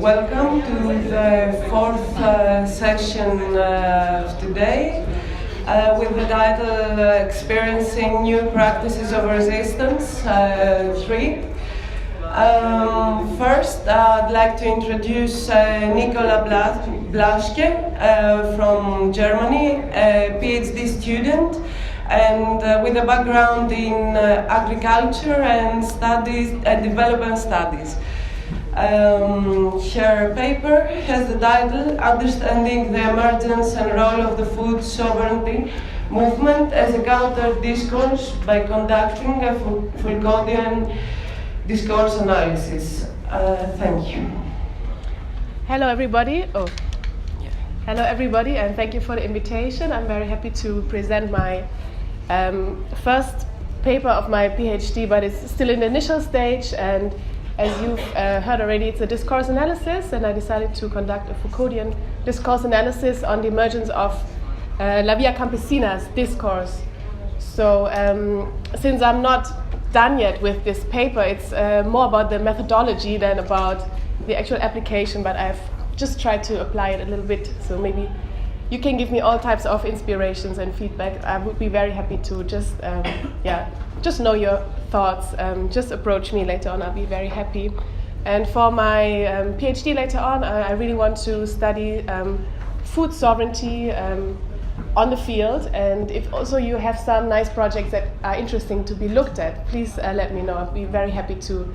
Welcome to the fourth section of today with the title Experiencing New Practices of Resistance 3. First, I'd like to introduce Nikola Blaschke from Germany, a PhD student and with a background in agriculture and development studies. Her paper has the title Understanding the Emergence and Role of the Food Sovereignty Movement as a Counter-discourse by Conducting a Foucauldian Discourse Analysis. Thank you. Hello everybody. Hello everybody, and thank you for the invitation. I'm very happy to present my first paper of my PhD, but it's still in the initial stage, and as you've heard already, it's a discourse analysis, and I decided to conduct a Foucauldian discourse analysis on the emergence of La Via Campesina's discourse. So since I'm not done yet with this paper, it's more about the methodology than about the actual application, but I've just tried to apply it a little bit, so maybe you can give me all types of inspirations and feedback. I would be very happy to just know your thoughts. Just approach me later on. I'll be very happy. And for my PhD later on, I really want to study food sovereignty on the field. And if also you have some nice projects that are interesting to be looked at, please let me know. I'll be very happy to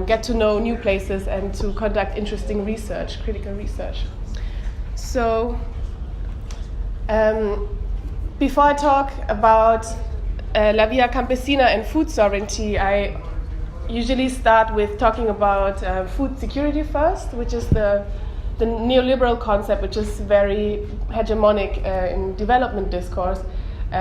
get to know new places and to conduct interesting research, critical research. So before I talk about La Via Campesina and food sovereignty, I usually start with talking about food security first, which is the neoliberal concept, which is very hegemonic in development discourse,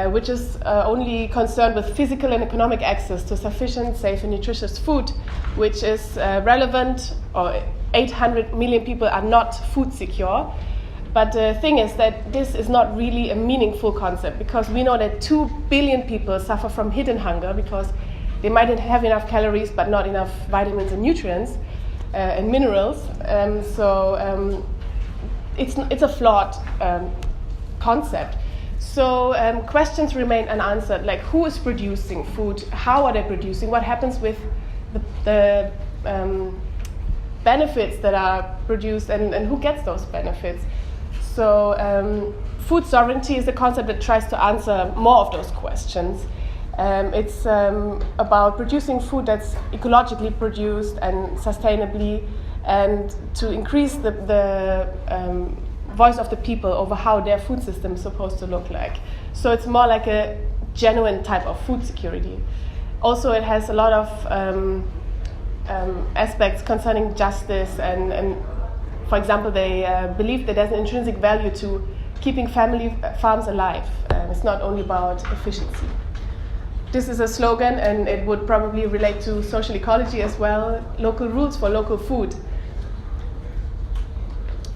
which is only concerned with physical and economic access to sufficient, safe and nutritious food, which is relevant, or 800 million people are not food secure. But the thing is that this is not really a meaningful concept, because we know that 2 billion people suffer from hidden hunger because they might have enough calories but not enough vitamins and nutrients and minerals. It's a flawed concept. So questions remain unanswered, like who is producing food, how are they producing, what happens with the benefits that are produced, and who gets those benefits. So food sovereignty is a concept that tries to answer more of those questions. It's about producing food that's ecologically produced and sustainably, and to increase the voice of the people over how their food system is supposed to look like. So it's more like a genuine type of food security. Also, it has a lot of aspects concerning justice and for example, they believe that there's an intrinsic value to keeping family farms alive. It's not only about efficiency. This is a slogan, and it would probably relate to social ecology as well, local rules for local food.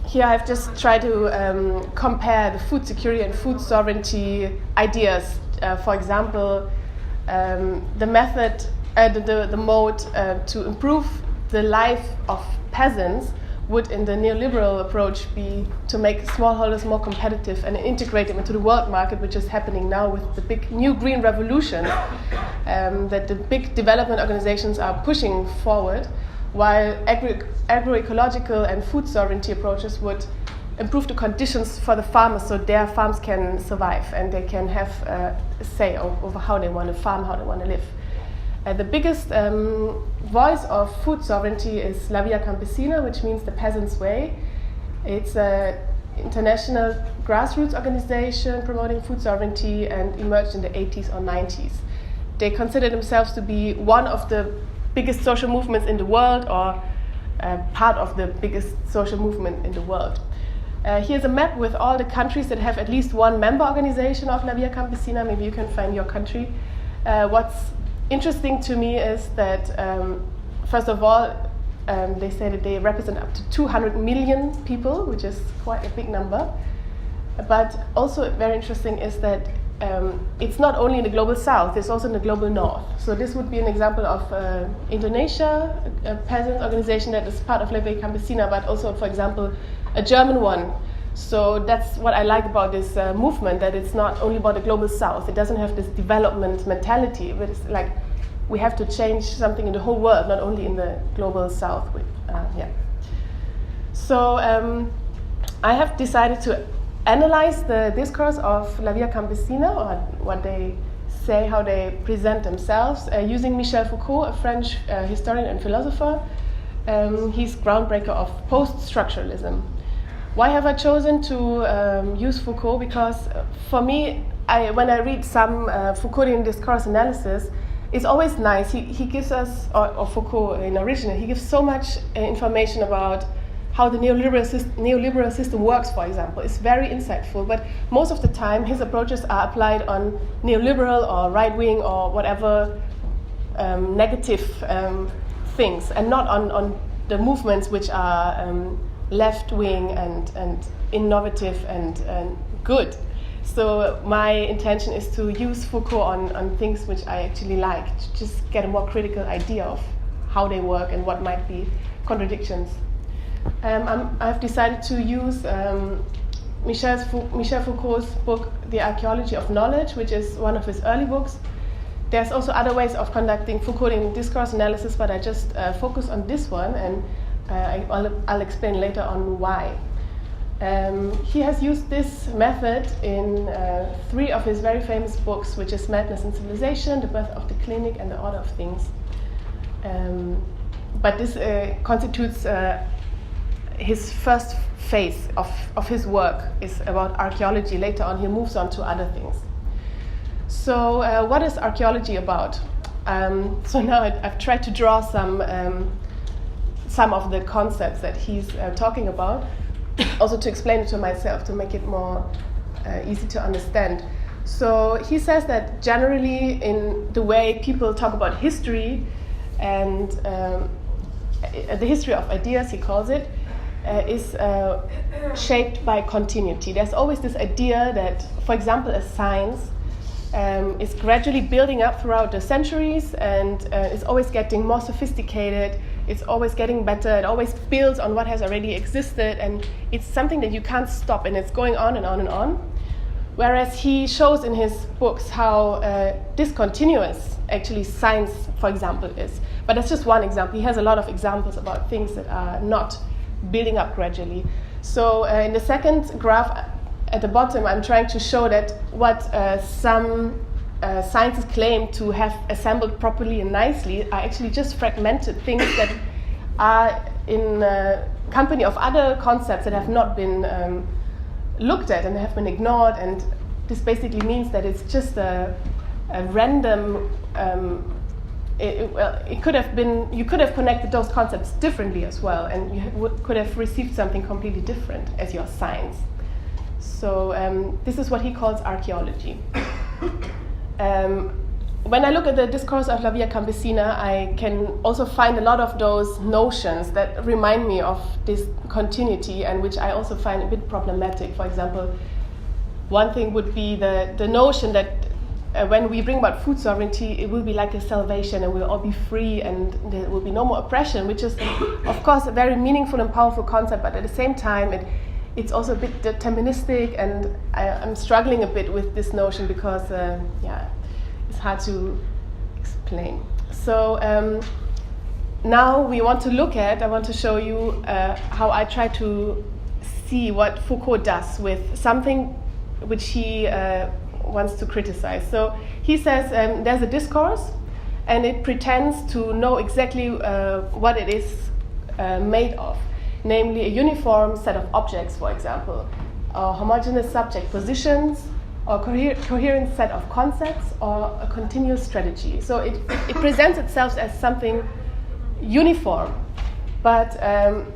Here I've just tried to compare the food security and food sovereignty ideas. For example, the method, the mode to improve the life of peasants would, in the neoliberal approach, be to make smallholders more competitive and integrate them into the world market, which is happening now with the big new green revolution that the big development organizations are pushing forward, while agroecological and food sovereignty approaches would improve the conditions for the farmers so their farms can survive and they can have a say over how they want to farm, how they want to live. The biggest voice of food sovereignty is La Via Campesina, which means the peasant's way. It's an international grassroots organization promoting food sovereignty and emerged in the 80s or 90s. They consider themselves to be one of the biggest social movements in the world, or part of the biggest social movement in the world. Here's a map with all the countries that have at least one member organization of La Via Campesina. Maybe you can find your country. What's interesting to me is that, first of all, they say that they represent up to 200 million people, which is quite a big number. But also very interesting is that it's not only in the global south, it's also in the global north. So this would be an example of Indonesia, a peasant organization that is part of La Via Campesina, but also, for example, a German one. So that's what I like about this movement, that it's not only about the global south. It doesn't have this development mentality, but it's like we have to change something in the whole world, not only in the global south. So I have decided to analyze the discourse of La Via Campesina, or what they say, how they present themselves, using Michel Foucault, a French historian and philosopher. He's groundbreaker of post-structuralism. Why have I chosen to use Foucault? Because for me, when I read some Foucauldian discourse analysis, it's always nice. He gives us, or Foucault in original, he gives so much information about how the neoliberal system works, for example. It's very insightful, but most of the time his approaches are applied on neoliberal or right-wing or whatever negative things, and not on the movements which are left-wing and innovative and good. So my intention is to use Foucault on things which I actually like, to just get a more critical idea of how they work and what might be contradictions. I've decided to use Michel Foucault's book, The Archeology of Knowledge, which is one of his early books. There's also other ways of conducting Foucauldian discourse analysis, but I just focus on this one, and I'll explain later on why. He has used this method in 3 of his very famous books, which is Madness and Civilization, The Birth of the Clinic, and The Order of Things. But this constitutes his first phase of his work, is about archaeology. Later on, he moves on to other things. So what is archaeology about? So now I've tried to draw some of the concepts that he's talking about, also to explain it to myself, to make it more easy to understand. So he says that generally in the way people talk about history and the history of ideas, he calls it, is shaped by continuity. There's always this idea that, for example, a science is gradually building up throughout the centuries and is always getting more sophisticated, it's always getting better, it always builds on what has already existed, and it's something that you can't stop, and it's going on and on and on. Whereas he shows in his books how discontinuous actually science, for example, is. But that's just one example. He has a lot of examples about things that are not building up gradually. So in the second graph at the bottom, I'm trying to show that what some scientists claim to have assembled properly and nicely are actually just fragmented things that are in company of other concepts that have not been looked at and have been ignored. And this basically means that it's just a random. It could have been. You could have connected those concepts differently as well, and you could have received something completely different as your science. So this is what he calls archaeology. When I look at the discourse of La Via Campesina, I can also find a lot of those notions that remind me of this continuity, and which I also find a bit problematic. For example, one thing would be the notion that when we bring about food sovereignty, it will be like a salvation and we'll all be free and there will be no more oppression, which is, of course, a very meaningful and powerful concept, but at the same time, it's also a bit deterministic, and I'm struggling a bit with this notion because, it's hard to explain. So now I want to show you how I try to see what Foucault does with something which he wants to criticize. So he says there's a discourse, and it pretends to know exactly what it is made of, namely a uniform set of objects, for example, or homogeneous subject positions, or coherent set of concepts, or a continuous strategy. So it presents itself as something uniform, but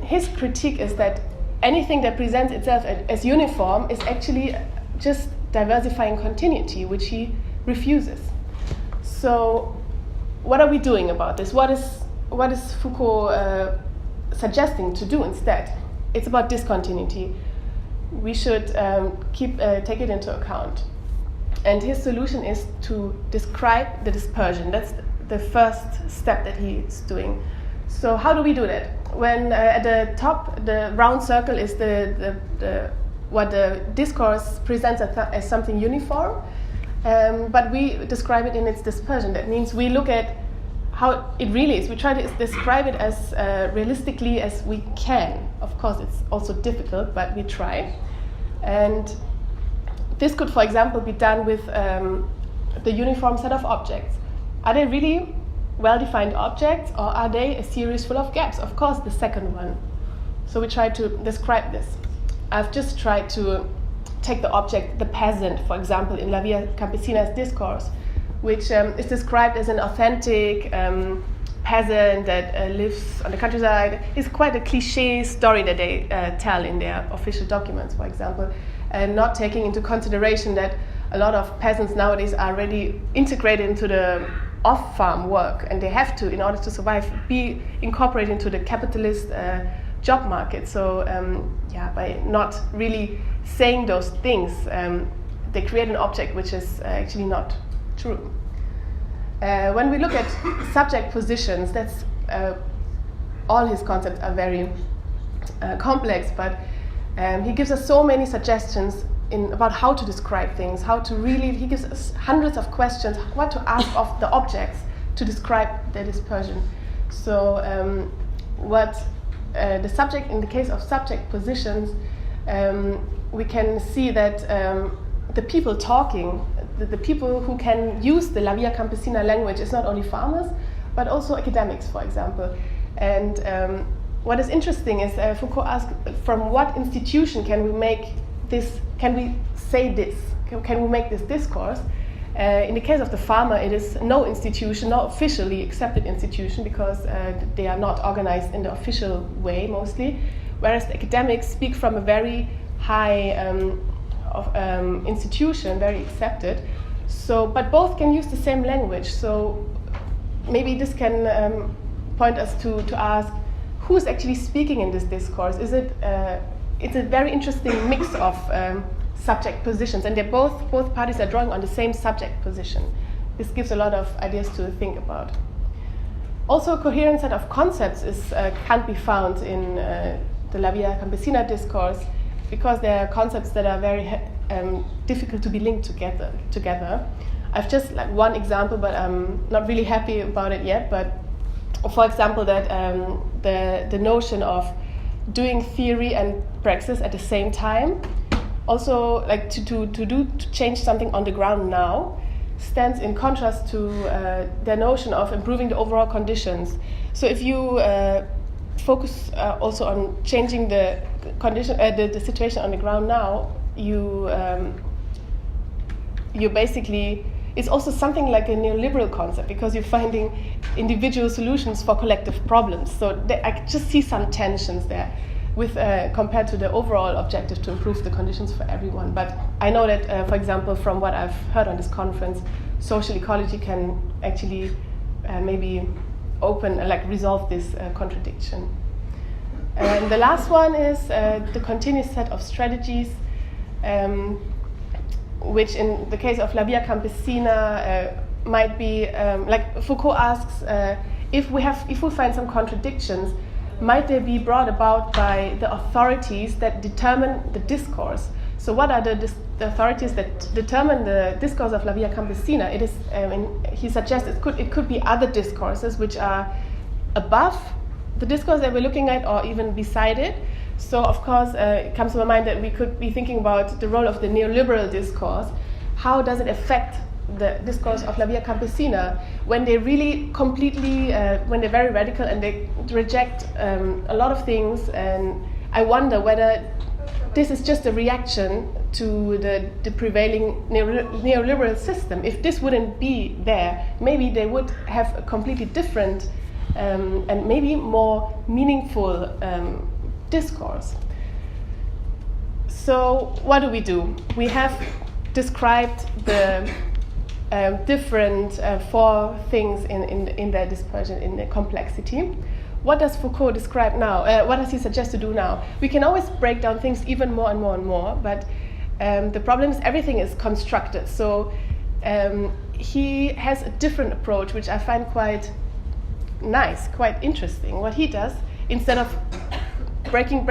his critique is that anything that presents itself as uniform is actually just diversifying continuity, which he refuses. So what are we doing about this? What is Foucault suggesting to do instead? It's about discontinuity. We should take it into account. And his solution is to describe the dispersion. That's the first step that he's doing. So how do we do that? When at the top, the round circle is what the discourse presents as something uniform, but we describe it in its dispersion. That means we look at how it really is. We try to describe it as realistically as we can. Of course, it's also difficult, but we try. And this could, for example, be done with the uniform set of objects. Are they really well-defined objects, or are they a series full of gaps? Of course, the second one. So we try to describe this. I've just tried to take the object, the peasant, for example, in La Via Campesina's discourse, which is described as an authentic peasant that lives on the countryside. It's quite a cliché story that they tell in their official documents, for example, and not taking into consideration that a lot of peasants nowadays are already integrated into the off-farm work, and they have to, in order to survive, be incorporated into the capitalist job market. So by not really saying those things, they create an object which is actually not true. When we look at subject positions, that's all his concepts are very complex, but he gives us so many suggestions about how to describe things, he gives us hundreds of questions, what to ask of the objects to describe the dispersion. So what the subject, in the case of subject positions, we can see that the people talking, the people who can use the La Via Campesina language is not only farmers, but also academics, for example. And what is interesting is Foucault asked, from what institution can we make this, can we say this, can we make this discourse? In the case of the farmer, it is no institution, no officially accepted institution, because they are not organized in the official way mostly, whereas the academics speak from a very high institution, very accepted. So, but both can use the same language. So maybe this can point us to ask, who's actually speaking in this discourse? Is it? It's a very interesting mix of subject positions, and both parties are drawing on the same subject position. This gives a lot of ideas to think about. Also, a coherent set of concepts can't be found in the La Via Campesina discourse, because there are concepts that are very difficult to be linked together. I've just one example, but I'm not really happy about it yet. But for example, that the notion of doing theory and praxis at the same time, also to change something on the ground now, stands in contrast to the notion of improving the overall conditions. So if you focus also on changing the condition, the situation on the ground now, you basically, it's also something like a neoliberal concept, because you're finding individual solutions for collective problems. So I just see some tensions there with compared to the overall objective to improve the conditions for everyone. But I know that, for example, from what I've heard on this conference, social ecology can actually maybe resolve this contradiction. And the last one is the continuous set of strategies, which in the case of La Via Campesina might be, like Foucault asks, if we find some contradictions, might they be brought about by the authorities that determine the discourse? So what are the authorities that determine the discourse of La Via Campesina? It is, he suggests it could be other discourses which are above the discourse that we're looking at, or even beside it. So of course, it comes to my mind that we could be thinking about the role of the neoliberal discourse. How does it affect the discourse of La Via Campesina when they really completely, when they're very radical and they reject a lot of things? And I wonder whether this is just a reaction to the prevailing neoliberal system. If this wouldn't be there, maybe they would have a completely different and maybe more meaningful discourse. So what do? We have described the different four things in their dispersion, in the complexity. What does Foucault describe now? What does he suggest to do now? We can always break down things even more and more and more, but The problem is everything is constructed. So he has a different approach, which I find quite nice, quite interesting. What he does, instead of breaking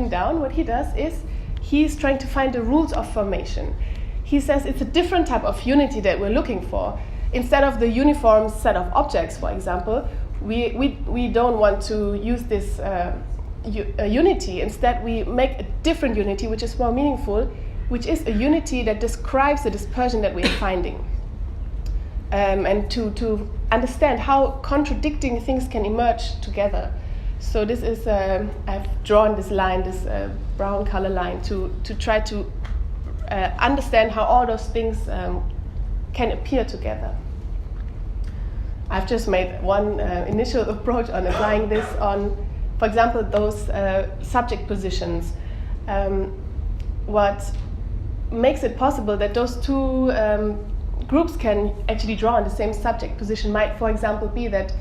down, what he does is he's trying to find the rules of formation. He says it's a different type of unity that we're looking for. Instead of the uniform set of objects, for example, we don't want to use this unity. Instead, we make a different unity, which is more meaningful, which is a unity that describes the dispersion that we're finding. And to understand how contradicting things can emerge together. So this is, I've drawn this line, this brown color line, to try to understand how all those things can appear together. I've just made one initial approach on applying this on, for example, those subject positions. What makes it possible that those two groups can actually draw on the same subject position might, for example, be that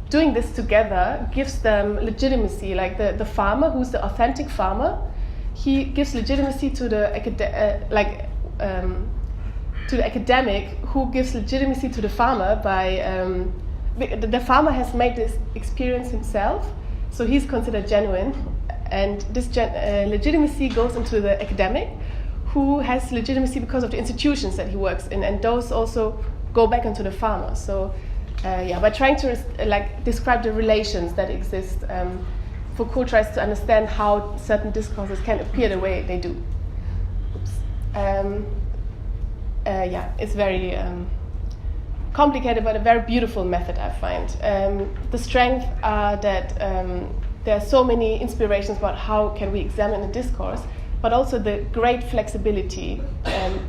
doing this together gives them legitimacy. Like the farmer, who's the authentic farmer, he gives legitimacy to the academic, who gives legitimacy to the farmer by the farmer has made this experience himself, so he's considered genuine, and this legitimacy goes into the academic, who has legitimacy because of the institutions that he works in, and those also go back into the farmer. So by trying to describe the relations that exist, Foucault tries to understand how certain discourses can appear the way they do. It's very complicated, but a very beautiful method, I find. The strength are that there are so many inspirations about how can we examine a discourse, but also the great flexibility.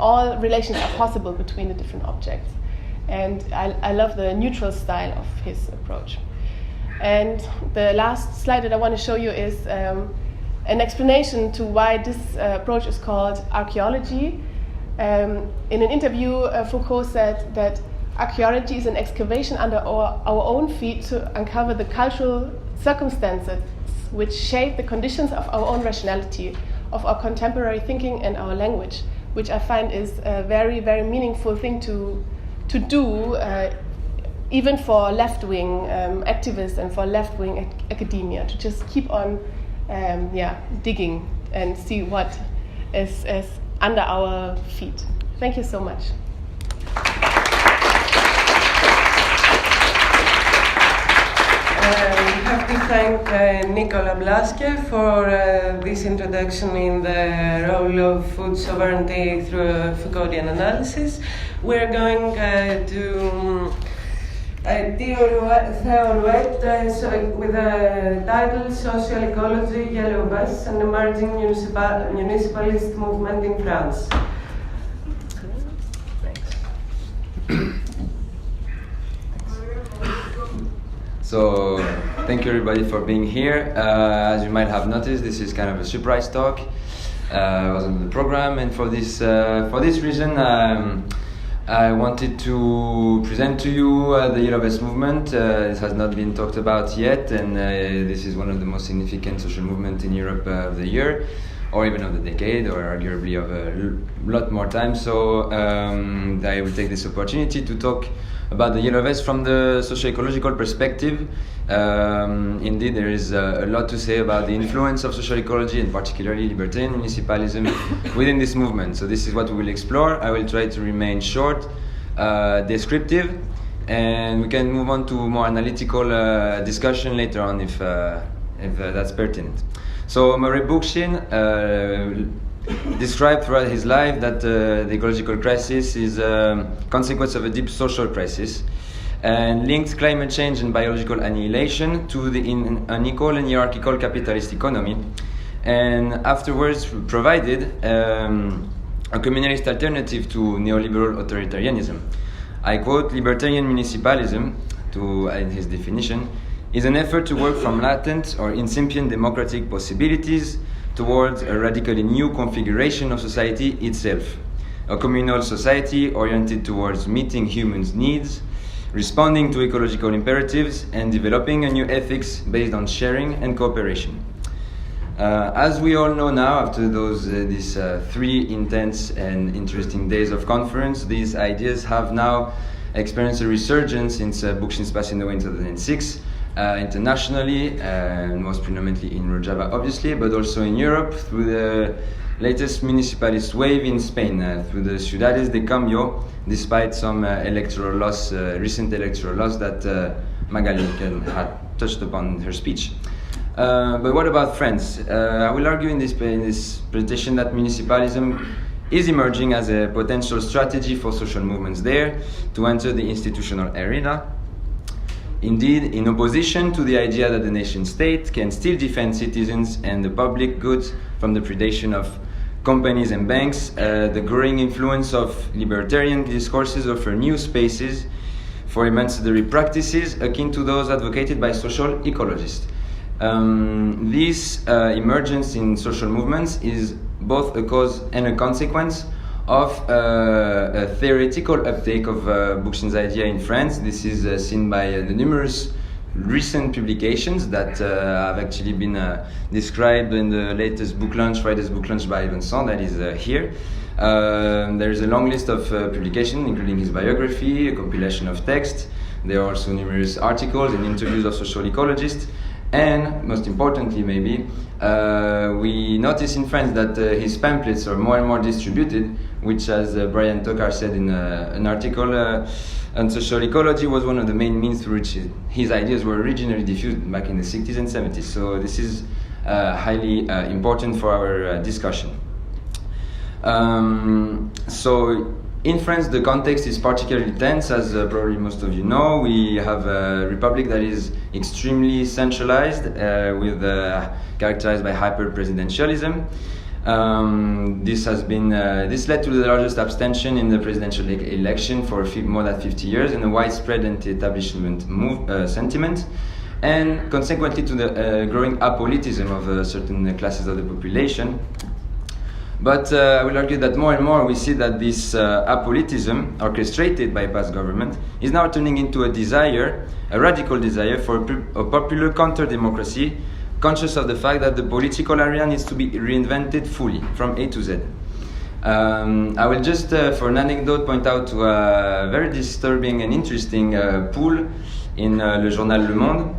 All relations are possible between the different objects. And I love the neutral style of his approach. And the last slide that I want to show you is an explanation to why this approach is called archaeology. In an interview, Foucault said that archaeology is an excavation under our own feet to uncover the cultural circumstances which shape the conditions of our own rationality, of our contemporary thinking and our language, which I find is a very, very meaningful thing to do, even for left-wing activists and for left-wing academia, to just keep on digging and see what is under our feet. Thank you so much. We have to thank Nikola Blaschke for this introduction in the role of food sovereignty through Foucauldian analysis. We're going to Theo Rouhette with the title Social Ecology, Yellow Bus, an Emerging Municipalist Movement in France. So, thank you everybody for being here. As you might have noticed, this is kind of a surprise talk. I wasn't in the program, and for this reason, I wanted to present to you the Yellow Vest movement. This has not been talked about yet, and this is one of the most significant social movements in Europe of the year, or even of the decade, or arguably of a lot more time. So I will take this opportunity to talk about the Yellow Vest from the socio-ecological perspective. Indeed, there is a lot to say about the influence of social ecology, and particularly libertarian municipalism, within this movement. So this is what we will explore. I will try to remain short, descriptive, and we can move on to more analytical discussion later on if that's pertinent. So Murray Bookchin described throughout his life that the ecological crisis is a consequence of a deep social crisis, and linked climate change and biological annihilation to the unequal and hierarchical capitalist economy, and afterwards provided a communalist alternative to neoliberal authoritarianism. I quote, "Libertarian municipalism," in his definition, "is an effort to work from latent or incipient democratic possibilities towards a radically new configuration of society itself, a communal society oriented towards meeting humans' needs, responding to ecological imperatives, and developing a new ethics based on sharing and cooperation." As we all know now, after these 3 intense and interesting days of conference, these ideas have now experienced a resurgence since Bookchin's passing away in 2006, internationally, and most predominantly in Rojava, obviously, but also in Europe through the latest municipalist wave in Spain, through the Ciudades de Cambio, despite some recent electoral loss that Magali had touched upon in her speech. But what about France? I will argue in this presentation that municipalism is emerging as a potential strategy for social movements there to enter the institutional arena. Indeed, in opposition to the idea that the nation state can still defend citizens and the public goods from the predation of companies and banks, the growing influence of libertarian discourses offer new spaces for emancipatory practices akin to those advocated by social ecologists. This emergence in social movements is both a cause and a consequence of a theoretical uptake of Bookchin's idea in France. This is seen by the numerous recent publications that have actually been described in the latest book launch, Friday's book launch by Vincent, that is here. There is a long list of publications, including his biography, a compilation of text. There are also numerous articles and interviews of social ecologists. And most importantly, maybe, we notice in France that his pamphlets are more and more distributed, which, as Brian Tokar said in an article on social ecology, was one of the main means through which his ideas were originally diffused back in the 60s and 70s. So this is highly important for our discussion. So in France, the context is particularly tense, as probably most of you know. We have a republic that is extremely centralized, characterized by hyper-presidentialism. This led to the largest abstention in the presidential election for more than 50 years, and a widespread anti-establishment sentiment, and consequently to the growing apolitism of certain classes of the population. But I will argue that more and more we see that this apolitism, orchestrated by past government, is now turning into a radical desire for a popular counter-democracy, conscious of the fact that the political area needs to be reinvented fully, from A to Z. I will just, for an anecdote, point out to a very disturbing and interesting poll in Le Journal Le Monde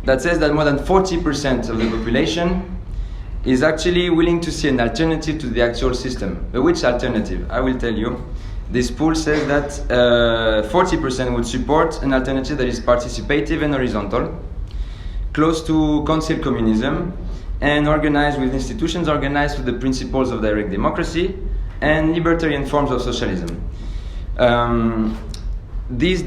that says that more than 40% of the population is actually willing to see an alternative to the actual system. But which alternative? I will tell you. This poll says that 40% would support an alternative that is participative and horizontal, close to council communism, and organized with institutions organized with the principles of direct democracy and libertarian forms of socialism. This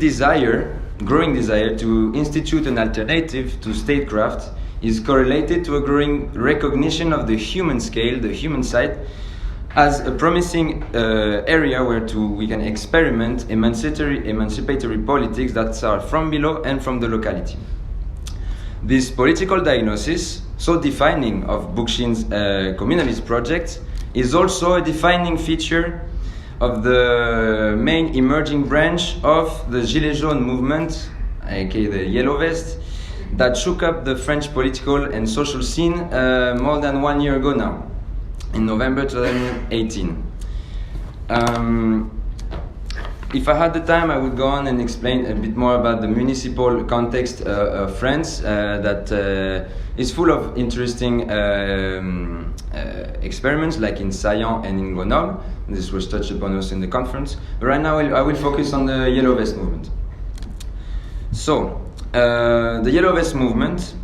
growing desire to institute an alternative to statecraft is correlated to a growing recognition of the human scale, the human side, as a promising area where we can experiment emancipatory politics that are from below and from the locality. This political diagnosis, so defining of Bookchin's communalist project, is also a defining feature of the main emerging branch of the Gilets jaunes movement, aka the Yellow Vest, that shook up the French political and social scene more than 1 year ago now, in November 2018. If I had the time, I would go on and explain a bit more about the municipal context of France that is full of interesting experiments, like in Saillant and in Grenoble. This was touched upon also in the conference. But right now, I will focus on the Yellow Vest movement. So, the Yellow Vest movement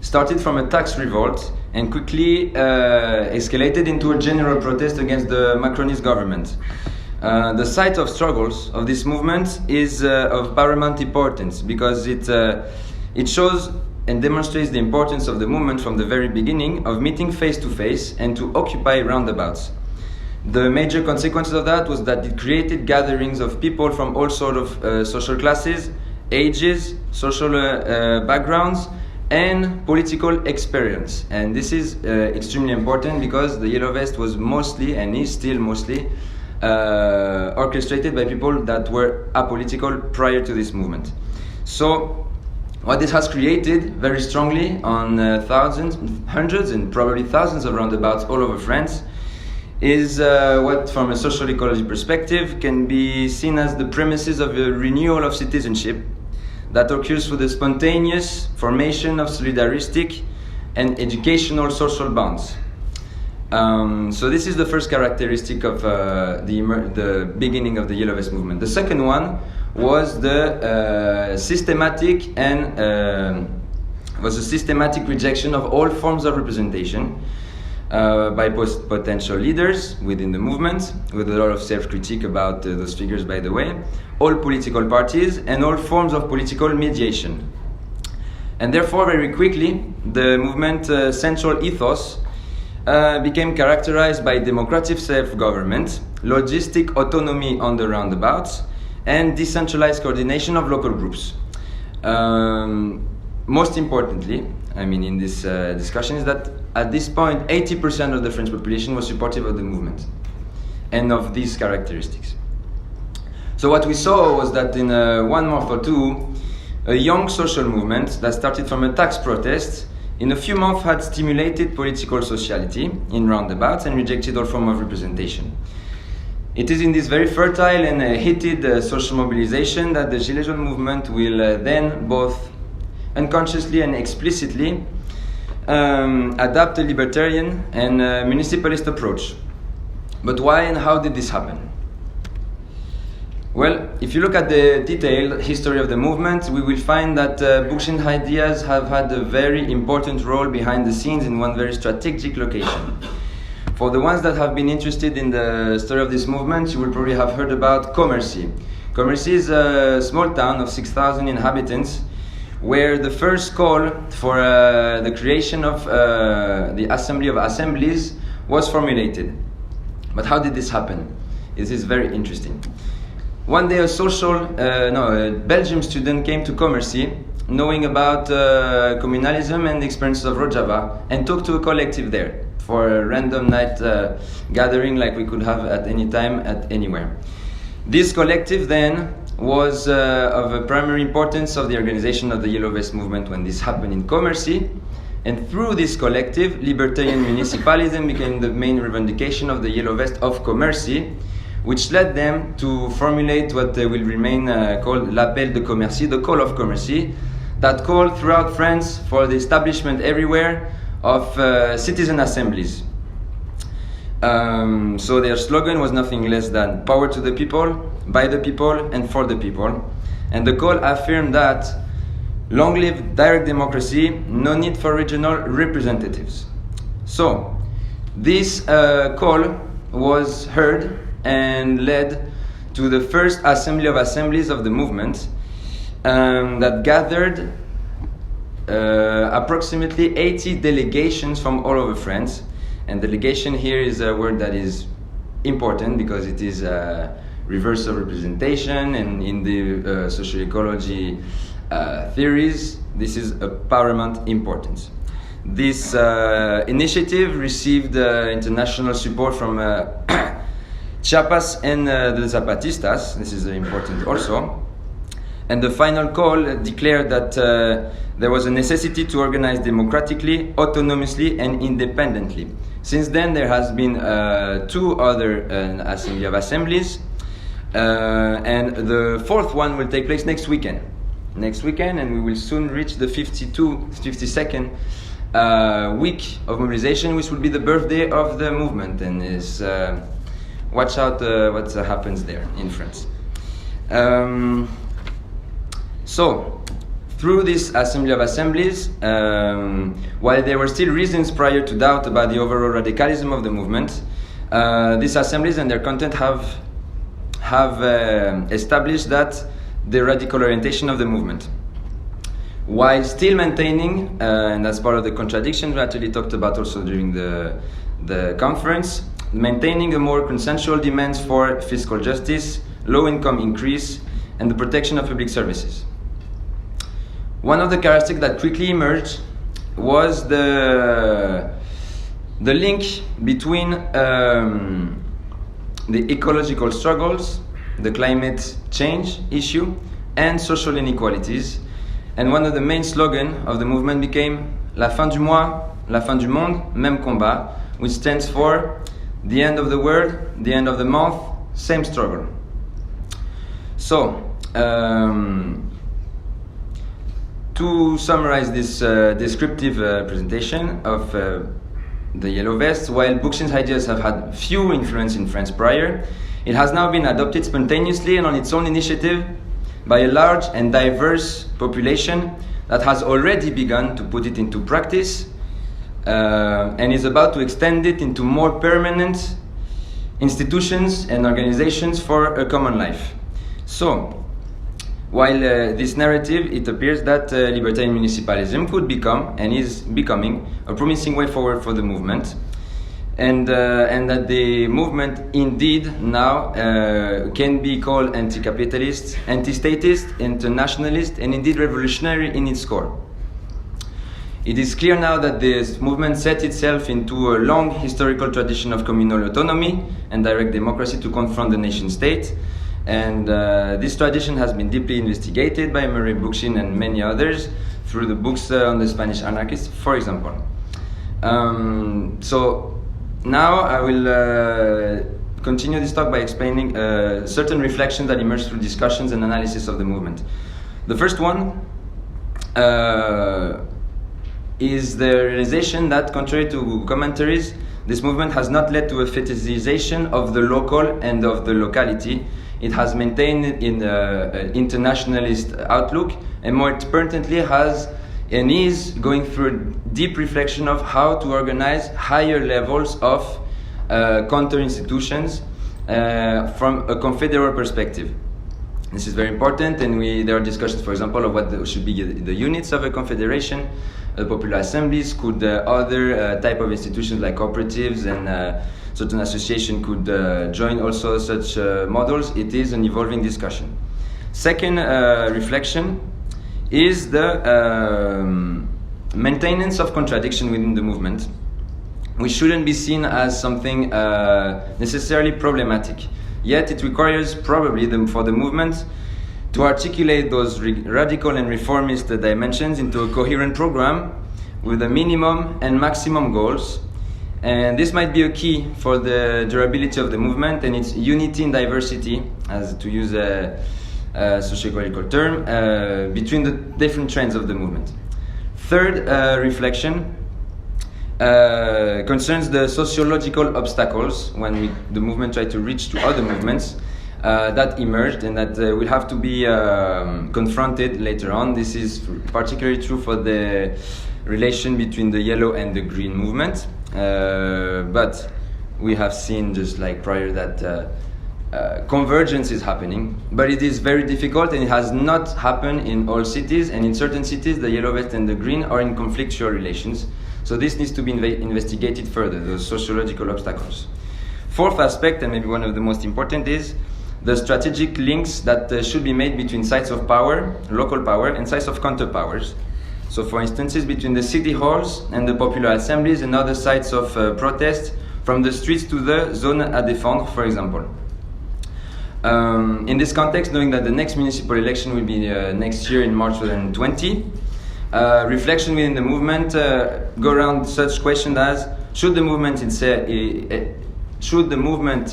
started from a tax revolt and quickly escalated into a general protest against the Macronist government. The site of struggles of this movement is of paramount importance because it shows and demonstrates the importance of the movement from the very beginning of meeting face to face and to occupy roundabouts. The major consequences of that was that it created gatherings of people from all sorts of social classes, ages, social backgrounds, and political experience. And this is extremely important because the Yellow Vest was mostly, and is still mostly, orchestrated by people that were apolitical prior to this movement. So What this has created very strongly on thousands, hundreds, and probably thousands of roundabouts all over France is what, from a social ecology perspective, can be seen as the premises of a renewal of citizenship that occurs through the spontaneous formation of solidaristic and educational social bonds. So this is the first characteristic of the beginning of the Yellow Vest movement. The second one was the systematic rejection of all forms of representation by potential leaders within the movement, with a lot of self-critique about those figures, by the way, all political parties and all forms of political mediation. And therefore, very quickly, the movement central ethos became characterized by democratic self-government, logistic autonomy on the roundabouts, and decentralized coordination of local groups. Most importantly, in this discussion, is that at this point, 80% of the French population was supportive of the movement and of these characteristics. So what we saw was that in 1 month or two, a young social movement that started from a tax protest in a few months had stimulated political sociality in roundabouts and rejected all form of representation. It is in this very fertile and heated social mobilization that the Gilets jaunes movement will then both unconsciously and explicitly adapt a libertarian and municipalist approach. But why and how did this happen? Well, if you look at the detailed history of the movement, we will find that Bourchian ideas have had a very important role behind the scenes in one very strategic location. For the ones that have been interested in the story of this movement, you will probably have heard about Commercy. Commercy is a small town of 6,000 inhabitants, where the first call for the creation of the Assembly of Assemblies was formulated. But how did this happen? This is very interesting. One day a Belgian student came to Commercy knowing about communalism and the experiences of Rojava and talked to a collective there for a random night gathering like we could have at any time, at anywhere. This collective then was of a primary importance of the organization of the Yellow Vest movement when this happened in Commercy. And through this collective, libertarian municipalism became the main revendication of the Yellow Vest of Commercy, which led them to formulate what will remain called l'appel de Commercy, the call of Commercy, that called throughout France for the establishment everywhere of citizen assemblies. So their slogan was nothing less than power to the people, by the people, and for the people. And the call affirmed that long live direct democracy, no need for regional representatives. So this call was heard and led to the first Assembly of Assemblies of the movement that gathered approximately 80 delegations from all over France. And delegation here is a word that is important because it is reverse of representation, and in the social ecology theories, this is a paramount importance. This initiative received international support from Chiapas and the Zapatistas. This is important also. And the final call declared that there was a necessity to organize democratically, autonomously, and independently. Since then, there has been two other Assembly of Assemblies, and the fourth one will take place next weekend. And we will soon reach the 52nd week of mobilization, which will be the birthday of the movement, and is watch out what happens there in France. So, through this Assembly of Assemblies, while there were still reasons prior to doubt about the overall radicalism of the movement, these assemblies and their content have established that the radical orientation of the movement, while still maintaining, and that's part of the contradiction we actually talked about also during the conference, maintaining a more consensual demands for fiscal justice, low income increase, and the protection of public services. One of the characteristics that quickly emerged was the link between the ecological struggles, the climate change issue, and social inequalities, And one of the main slogans of the movement became La fin du mois, la fin du monde, même combat, which stands for the end of the world, the end of the month, same struggle. So, to summarize this descriptive presentation of the Yellow Vests, while Bookchin's ideas have had few influence in France prior, it has now been adopted spontaneously and on its own initiative by a large and diverse population that has already begun to put it into practice and is about to extend it into more permanent institutions and organizations for a common life. So, while this narrative, it appears that libertarian municipalism could become and is becoming a promising way forward for the movement, and that the movement indeed now can be called anti-capitalist, anti-statist, internationalist, and indeed revolutionary in its core. It is clear now that this movement set itself into a long historical tradition of communal autonomy and direct democracy to confront the nation-state. And this tradition has been deeply investigated by Murray Bookchin and many others through the books on the Spanish anarchists, for example. So now I will continue this talk by explaining certain reflections that emerge through discussions and analysis of the movement. The first one is the realization that, contrary to commentaries, this movement has not led to a fetishization of the local and of the locality. It has maintained an internationalist outlook, and more pertinently has and is going through a deep reflection of how to organize higher levels of counter-institutions from a confederal perspective. This is very important, and there are discussions, for example, of what should be the units of a confederation. Popular assemblies, could other type of institutions like cooperatives and certain association could join also such models. It is an evolving discussion. Second reflection is the maintenance of contradiction within the movement, which shouldn't be seen as something necessarily problematic. Yet it requires probably for the movement to articulate those radical and reformist dimensions into a coherent program with a minimum and maximum goals. And this might be a key for the durability of the movement and its unity in diversity, as to use a sociological term, between the different trends of the movement. Third reflection concerns the sociological obstacles when the movement tried to reach to other movements that emerged and that will have to be confronted later on. This is particularly true for the relation between the yellow and the green movement, but we have seen just like prior that convergence is happening, but it is very difficult and it has not happened in all cities, and in certain cities the yellow vest and the green are in conflictual relations. So this needs to be investigated further, those sociological obstacles. Fourth aspect, and maybe one of the most important, is the strategic links that should be made between sites of power, local power, and sites of counterpowers. So for instances, between the city halls and the popular assemblies and other sites of protest, from the streets to the zone à défendre, for example. In this context, knowing that the next municipal election will be next year in March 2020, reflection within the movement go around such questions as: should the movement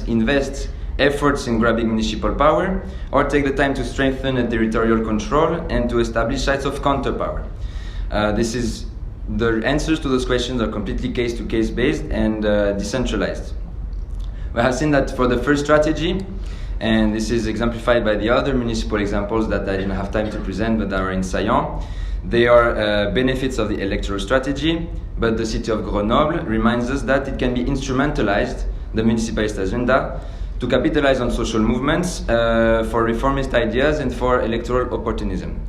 invest efforts in grabbing municipal power, or take the time to strengthen a territorial control and to establish sites of counterpower? The answers to those questions are completely case-to-case based and decentralized. We have seen that for the first strategy, and this is exemplified by the other municipal examples that I didn't have time to present but that are in Saillant. They are benefits of the electoral strategy, but the city of Grenoble reminds us that it can be instrumentalized, the municipalist agenda, to capitalize on social movements for reformist ideas and for electoral opportunism.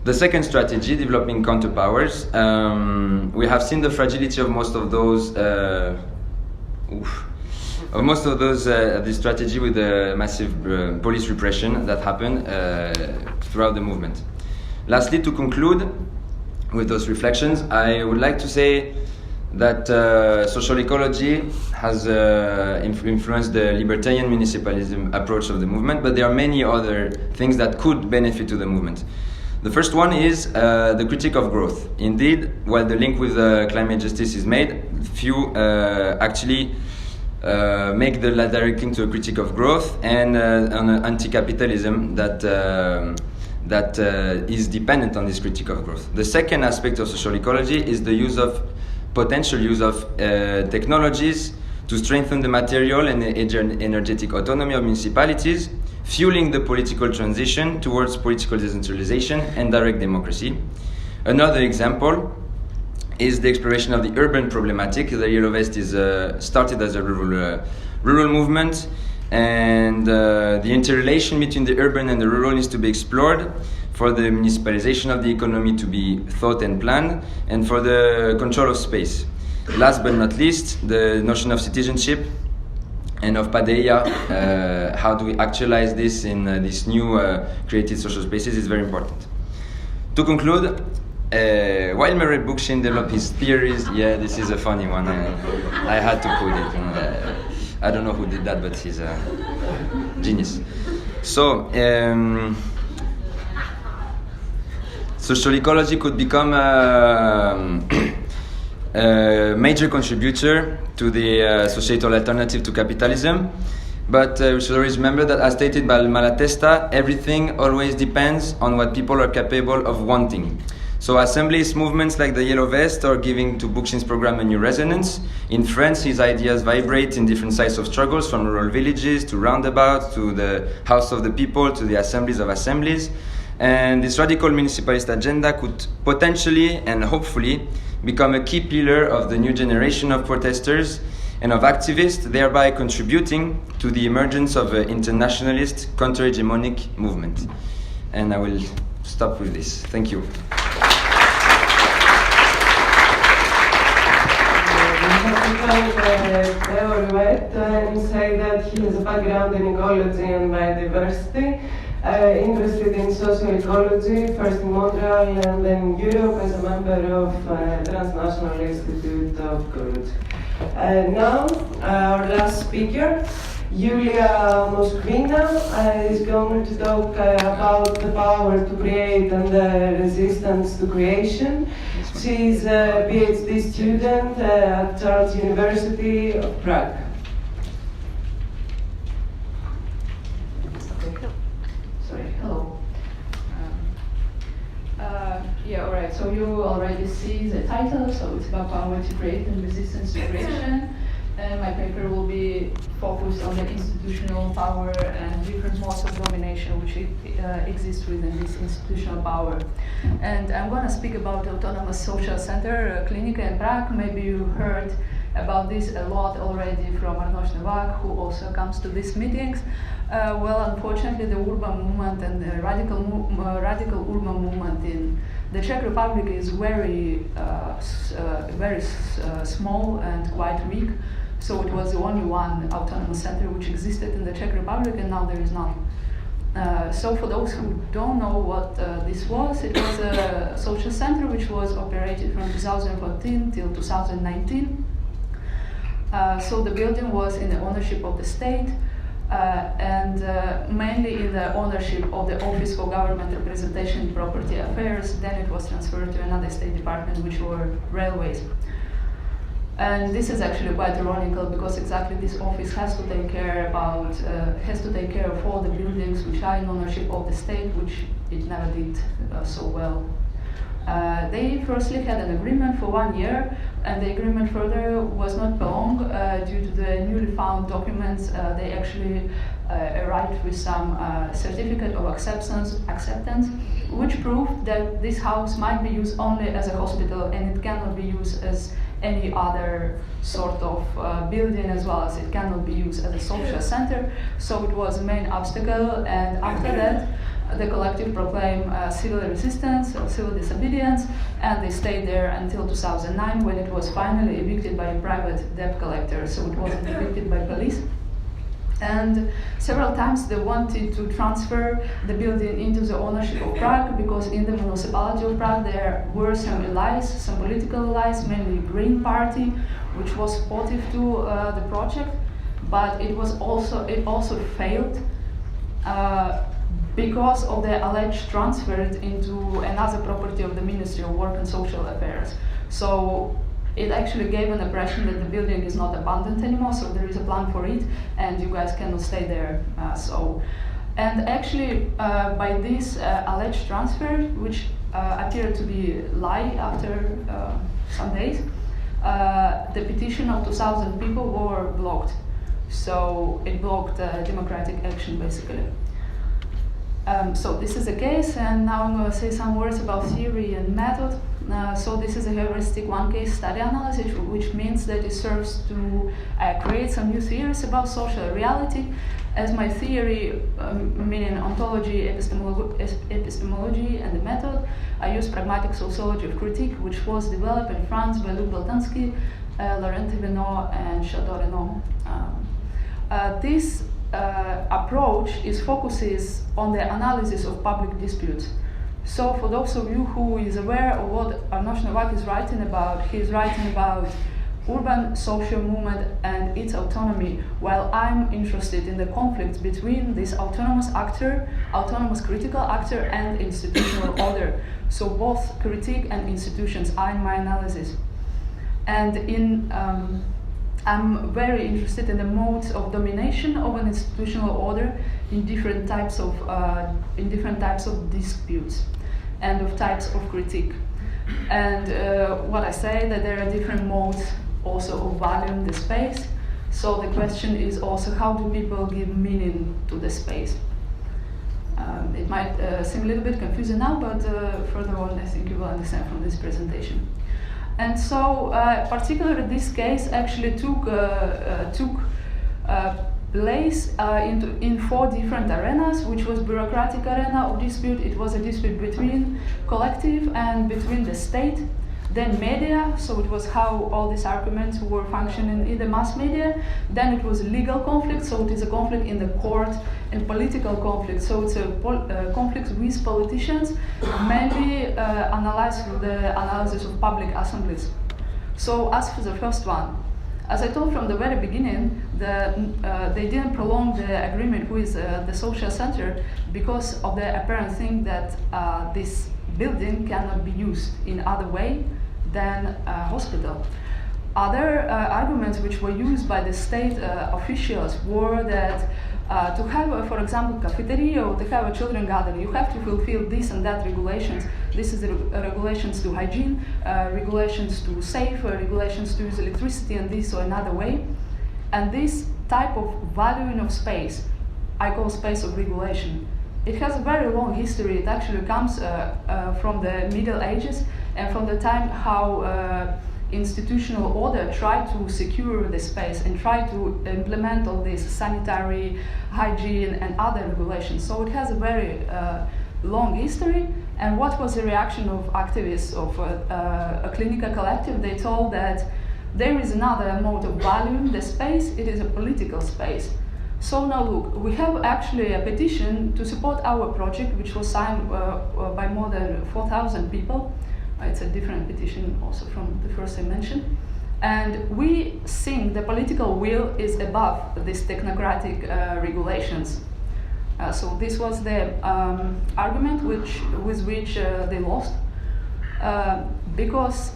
The second strategy, developing counterpowers, we have seen the fragility of most of those this strategy with the massive police repression that happened throughout the movement. Lastly, to conclude with those reflections, I would like to say that social ecology has influenced the libertarian municipalism approach of the movement, but there are many other things that could benefit to the movement. The first one is the critique of growth. Indeed, while the link with climate justice is made, few actually make the direct link to a critique of growth and on anti-capitalism that is dependent on this critique of growth. The second aspect of social ecology is the potential use of technologies to strengthen the material and energetic autonomy of municipalities, fueling the political transition towards political decentralization and direct democracy. Another example is the exploration of the urban problematic. The Yellow Vest is started as a rural movement, and the interrelation between the urban and the rural needs to be explored for the municipalization of the economy to be thought and planned, and for the control of space. Last but not least, the notion of citizenship and of paideia, how do we actualize this in these new created social spaces is very important. To conclude, while Murray Bookchin developed his theories, yeah, this is a funny one, I had to put it. I don't know who did that, but he's a genius. So, social ecology could become a major contributor to the societal alternative to capitalism, but we should always remember that, as stated by Malatesta, everything always depends on what people are capable of wanting. So assemblist movements like the Yellow Vest are giving to Bookchin's program a new resonance. In France, his ideas vibrate in different sides of struggles, from rural villages to roundabouts to the House of the People to the assemblies of assemblies. And this radical municipalist agenda could potentially and hopefully become a key pillar of the new generation of protesters and of activists, thereby contributing to the emergence of an internationalist counter-hegemonic movement. And I will stop with this. Thank you. Theo Rouhette and say that he has a background in ecology and biodiversity, interested in social ecology, first in Montreal and then in Europe as a member of Transnational Institute of Ecology. Now, our last speaker, Yuliya Moskvina, is going to talk about the power to create and the resistance to creation. She is a PhD student at Charles University of Prague. Sorry, hello. Yeah, all right, so you already see the title, so it's about power to create and resistance to creation. And my paper will be focused on the institutional power and different modes of domination which exist within this institutional power. And I'm going to speak about Autonomous Social Center Clinic in Prague. Maybe you heard about this a lot already from Arnoš Novak, who also comes to these meetings. Well, unfortunately, the urban movement and the radical urban movement in the Czech Republic is very small and quite weak. So it was the only one autonomous center which existed in the Czech Republic, and now there is none. So for those who don't know what this was, it was a social center which was operated from 2014 till 2019. So the building was in the ownership of the state, and mainly in the ownership of the Office for Government Representation and Property Affairs. Then it was transferred to another state department, which were railways. And this is actually quite ironical, because exactly this office has to take care of all the buildings which are in ownership of the state, which it never did so well. They firstly had an agreement for 1 year, and the agreement further was not prolonged due to the newly found documents. They actually arrived with some certificate of acceptance, which proved that this house might be used only as a hospital, and it cannot be used as any other sort of building, as well as it cannot be used as a social center. So it was a main obstacle, and after that the collective proclaimed civil resistance or civil disobedience, and they stayed there until 2009, when it was finally evicted by a private debt collector, so it wasn't evicted by police. And several times they wanted to transfer the building into the ownership of Prague, because in the municipality of Prague there were some allies, some political allies, mainly Green Party, which was supportive to the project, but it also failed because of the alleged transfer into another property of the Ministry of Work and Social Affairs. So it actually gave an impression that the building is not abandoned anymore, so there is a plan for it, and you guys cannot stay there. And actually, by this alleged transfer, which appeared to be lie after some days, the petition of 2,000 people were blocked. So it blocked democratic action, basically. So this is the case, and now I'm going to say some words about theory and method. So this is a heuristic one-case study analysis, which means that it serves to create some new theories about social reality. As my theory, meaning ontology, epistemology, and the method, I use pragmatic sociology of critique, which was developed in France by Luc Boltanski, Laurent Thévenot, and Chador Renaud. This approach focuses on the analysis of public disputes. So for those of you who is aware of what Arnaud Novak is writing about, he's writing about urban social movement and its autonomy, while I'm interested in the conflict between this autonomous actor, autonomous critical actor, and institutional order. So both critique and institutions are in my analysis. And I'm very interested in the modes of domination of an institutional order in different types of disputes and of types of critique. And what I say that there are different modes also of valuing the space. So the question is also, how do people give meaning to the space? It might seem a little bit confusing now, but further on I think you will understand from this presentation. And so, particularly this case actually took place in 4 different arenas, which was bureaucratic arena of dispute. It was a dispute between collective and between the state. Then media, so it was how all these arguments were functioning in the mass media. Then it was legal conflict, so it is a conflict in the court, and political conflict, so it's a conflict with politicians, mainly analyzed through the analysis of public assemblies. So as for the first one, as I told from the very beginning, they didn't prolong the agreement with the social center because of the apparent thing that this building cannot be used in other way than a hospital. Other arguments which were used by the state officials were that to have, for example, cafeteria or to have a children gathering, you have to fulfill this and that regulations. This is the regulations to hygiene, regulations to safe, regulations to use electricity and this or another way. And this type of valuing of space, I call space of regulation. It has a very long history. It actually comes from the Middle Ages and from the time how institutional order tried to secure the space and tried to implement all this sanitary, hygiene, and other regulations. So it has a very long history. And what was the reaction of activists of a clinical collective? They told that there is another mode of valuing the space. It is a political space. So now look, we have actually a petition to support our project, which was signed by more than 4,000 people. It's a different petition also from the first I mentioned. And we think the political will is above these technocratic regulations. So this was the argument with which they lost. Because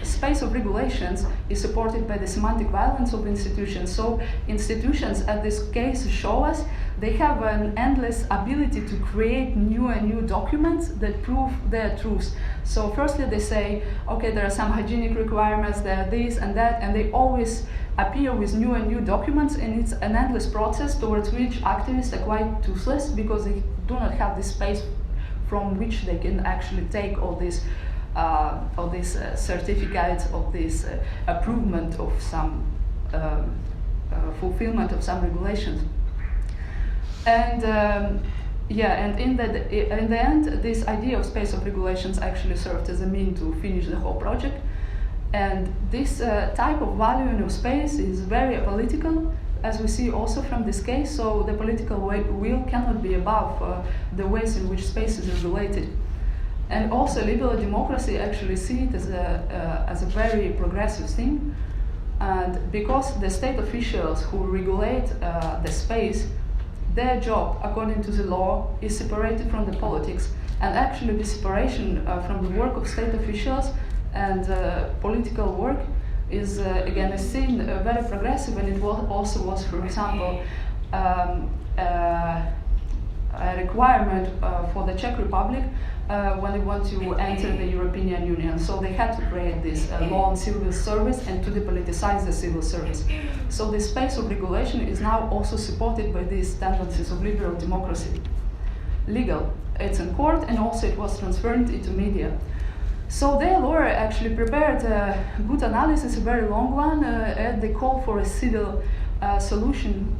space of regulations is supported by the semantic violence of institutions. So institutions, at this case, show us they have an endless ability to create new and new documents that prove their truth. So firstly they say, okay, there are some hygienic requirements, there are this and that, and they always appear with new and new documents, and it's an endless process towards which activists are quite toothless because they do not have this space from which they can actually take all these certificates of this approvement of some fulfillment of some regulations. And and in the end, this idea of space of regulations actually served as a means to finish the whole project. And this type of valuing of space is very apolitical, as we see also from this case. So the political will cannot be above the ways in which space is regulated. And also liberal democracy actually see it as a very progressive thing. And because the state officials who regulate the space their job, according to the law, is separated from the politics. And actually the separation from the work of state officials and political work is, again, a seen very progressive, and it also was, for example, a requirement for the Czech Republic when they want to enter the European Union. So they had to create this law on civil service and to depoliticize the civil service. So the space of regulation is now also supported by these tendencies of liberal democracy. Legal, it's in court, and also it was transferred into media. So their lawyer actually prepared a good analysis, a very long one, and they call for a civil solution.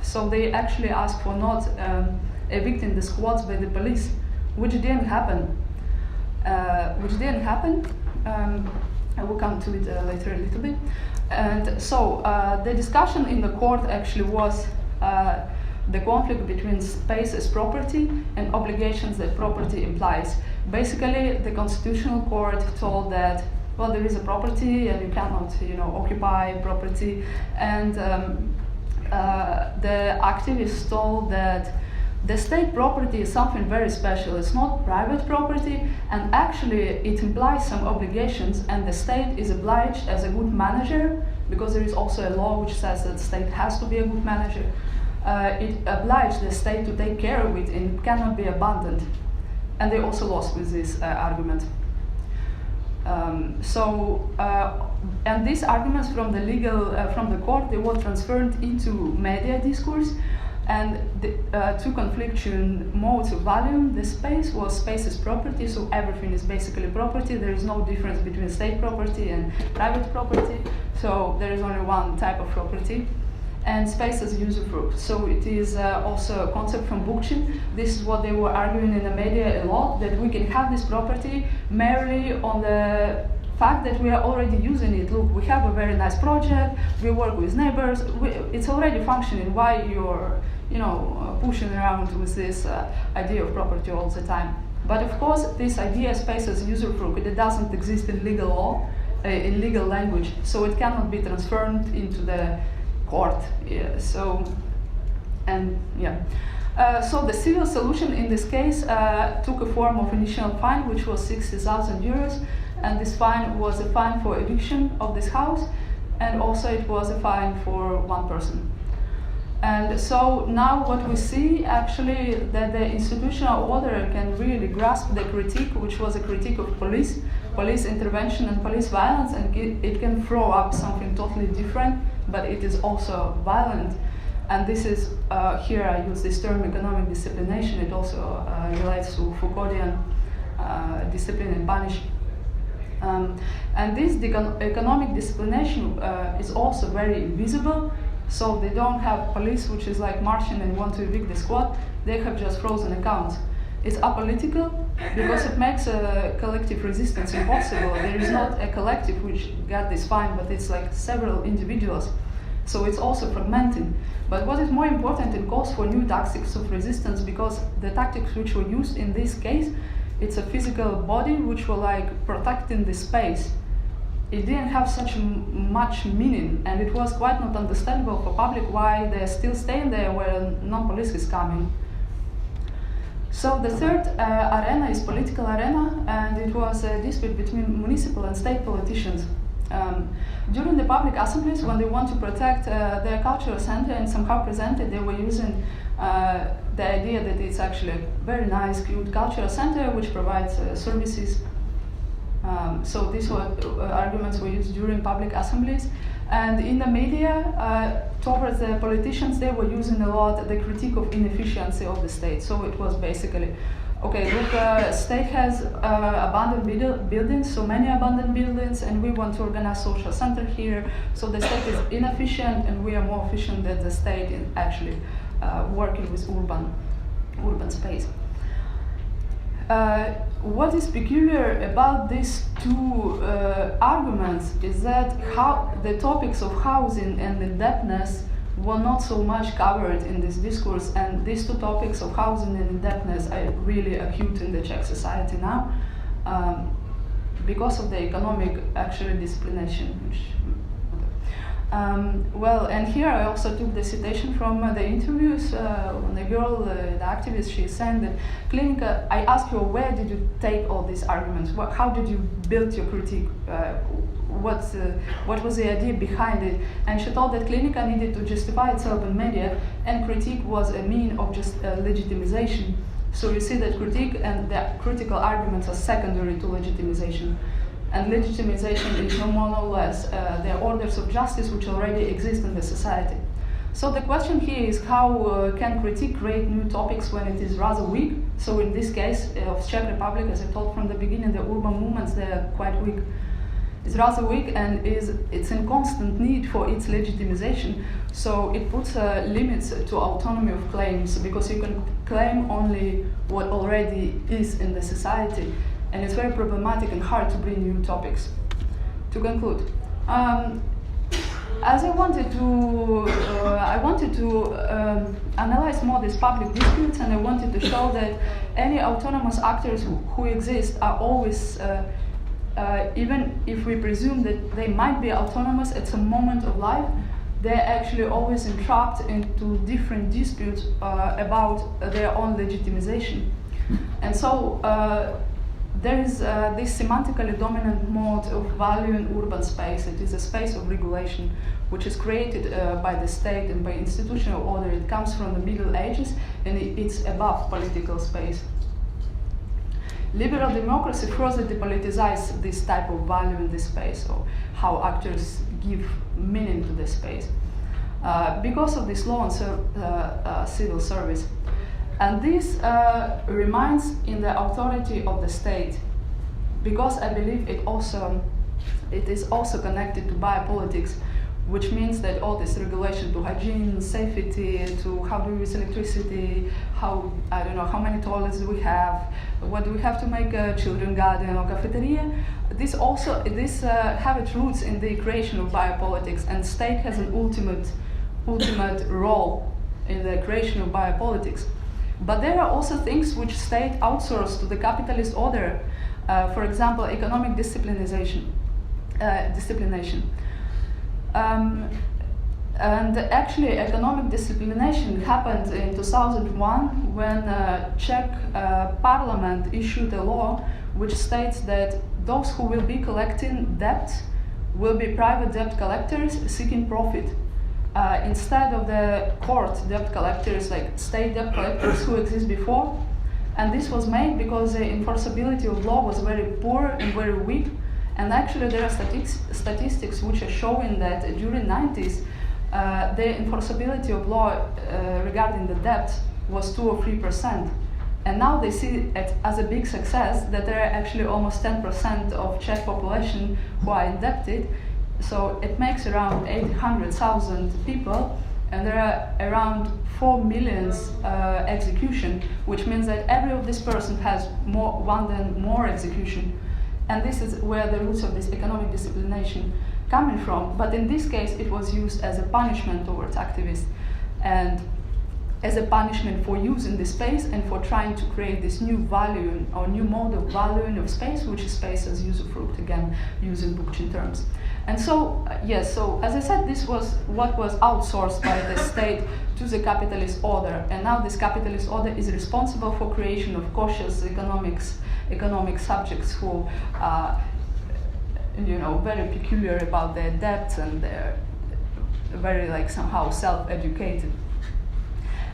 So they actually asked for not evicting the squads by the police, which didn't happen. I will come to it later a little bit. And so the discussion in the court actually was the conflict between space as property and obligations that property implies. Basically, the Constitutional Court told that, well, there is a property and you cannot, occupy property. And the activists told that the state property is something very special. It's not private property, and actually it implies some obligations, and the state is obliged as a good manager, because there is also a law which says that the state has to be a good manager. It obliged the state to take care of it, and it cannot be abandoned. And they also lost with this argument. And these arguments from the from the court, they were transferred into media discourse, and two conflicting modes of value. The space was space as property, so everything is basically property. There is no difference between state property and private property, so there is only one type of property. And space as usufruct. So it is also a concept from Bookchin. This is what they were arguing in the media a lot, that we can have this property merely on the fact that we are already using it. Look, we have a very nice project, we work with neighbors, it's already functioning. Why you're pushing around with this idea of property all the time? But of course, this idea, space as usufruct, it doesn't exist in legal law, in legal language, so it cannot be transferred into the court. So the civil solution in this case took a form of initial fine, which was 60,000 euros, and this fine was a fine for eviction of this house, and also it was a fine for one person. And so now what we see actually that the institutional order can really grasp the critique, which was a critique of police intervention and police violence, and it can throw up something totally different, but it is also violent. And this is, here I use this term economic disciplination. It also relates to Foucauldian discipline and punish. And this economic disciplination is also very invisible. So they don't have police which is like marching and want to evict the squad. They have just frozen accounts. It's apolitical because it makes a collective resistance impossible. There is not a collective which got this fine, but it's like several individuals. So it's also fragmenting. But what is more important, it calls for new tactics of resistance, because the tactics which were used in this case, it's a physical body which were like protecting the space. It didn't have such much meaning, and it was quite not understandable for public why they're still staying there where non-police is coming. So the third arena is political arena, and it was a dispute between municipal and state politicians. During the public assemblies, when they want to protect their cultural center and somehow present it, they were using the idea that it's actually a very nice, cute cultural center which provides services. So these were arguments were used during public assemblies. And in the media, towards the politicians, they were using a lot the critique of inefficiency of the state. So it was basically, okay, look, state has abandoned buildings, so many abandoned buildings, and we want to organize social center here. So the state is inefficient, and we are more efficient than the state in actually working with urban space. What is peculiar about these two arguments is that how the topics of housing and indebtedness were not so much covered in this discourse, and these two topics of housing and indebtedness are really acute in the Czech society now because of the economic actually disciplination. Well, and here I also took the citation from the interviews. When the girl, the activist, she said that, Klinika, I asked her, where did you take all these arguments? How did you build your critique? What was the idea behind it? And she thought that Klinika needed to justify itself in media, and critique was a mean of just legitimization. So you see that critique and the critical arguments are secondary to legitimization. And legitimization is no more or less the orders of justice which already exist in the society. So the question here is how can critique create new topics when it is rather weak? So in this case of Czech Republic, as I told from the beginning, the urban movements, they are quite weak. It's rather weak and it's in constant need for its legitimization. So it puts limits to autonomy of claims, because you can claim only what already is in the society. And it's very problematic and hard to bring new topics. To conclude, as I wanted to analyze more these public disputes, and I wanted to show that any autonomous actors who exist are always, even if we presume that they might be autonomous at some moment of life, they're actually always entrapped into different disputes about their own legitimization. And so there is this semantically dominant mode of value in urban space. It is a space of regulation, which is created by the state and by institutional order. It comes from the Middle Ages, and it's above political space. Liberal democracy further depoliticizes this type of value in this space, or how actors give meaning to this space, because of this law on civil service. And this remains in the authority of the state, because I believe it is also connected to biopolitics, which means that all this regulation to hygiene, safety, to how do we use electricity, how, I don't know, how many toilets do we have, what do we have to make a children garden or cafeteria, this have its roots in the creation of biopolitics, and state has an ultimate role in the creation of biopolitics. But there are also things which state outsource to the capitalist order, for example, economic disciplination. And actually, economic disciplination happened in 2001 when Czech parliament issued a law which states that those who will be collecting debt will be private debt collectors seeking profit. Instead of the court debt collectors, like state debt collectors who exist before. And this was made because the enforceability of law was very poor and very weak. And actually there are statistics which are showing that during the 90s, the enforceability of law regarding the debt was 2 or 3%. And now they see it as a big success that there are actually almost 10% of Czech population who are indebted. So it makes around 800,000 people, and there are around 4 million execution, which means that every of this person has more execution. And this is where the roots of this economic disciplination coming from. But in this case, it was used as a punishment towards activists, and as a punishment for using the space and for trying to create this new value or new mode of valuing of space, which is space as usufruct, again, using Bookchin terms. And so, yes, so as I said, this was what was outsourced by the state to the capitalist order. And now this capitalist order is responsible for creation of cautious economic subjects who are, very peculiar about their debts, and they're very, somehow self-educated.